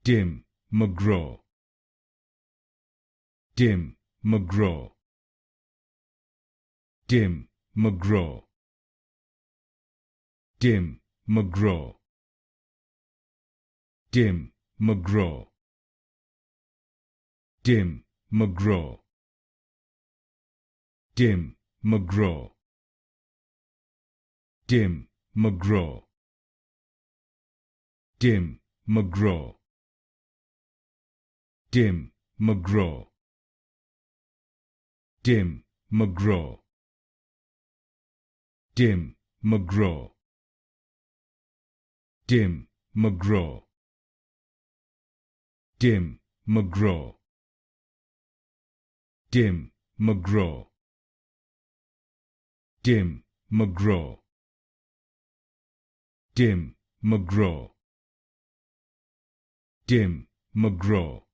dim, McGraw, dim, McGraw, dim, McGraw, dim, McGraw, dim, McGraw, dim, McGraw, dim, McGraw, dim, McGraw, dim, McGraw, dim, McGraw, dim, McGraw, dim, McGraw, dim, McGraw, dim, McGraw, dim, McGraw, dim, McGraw, dim, McGraw, dim, McGraw,